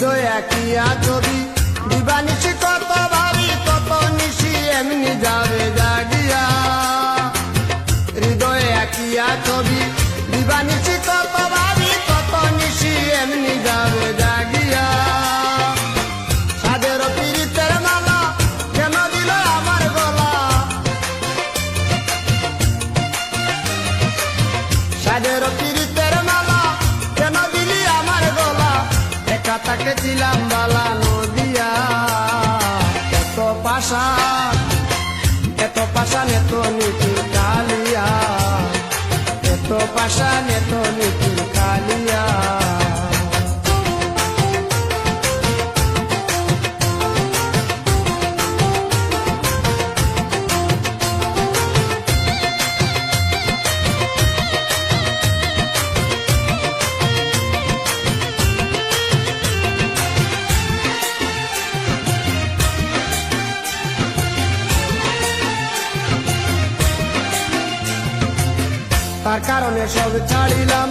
হৃদয় আঁকিয়া ছবি দিবানিশি কত ভাবি কত নিশি এমনি যাবে জাগিয়া হৃদয় আঁকিয়া ছবি দিবানিশি কত ভাবি কত নিশি এমনি যাবে জাগিয়া সাদের পীড়িতের মালা কেন দিল আমার গলা সাদের পীড়িতের মালা কেন দিলি আমার গলা একা তাকে ছিলাম বালা নদিয়া এত পাশান এত নিতির কালিয়া এত পাশান এত নিতির কালিয়া তার কারণে সব ছাড়িলাম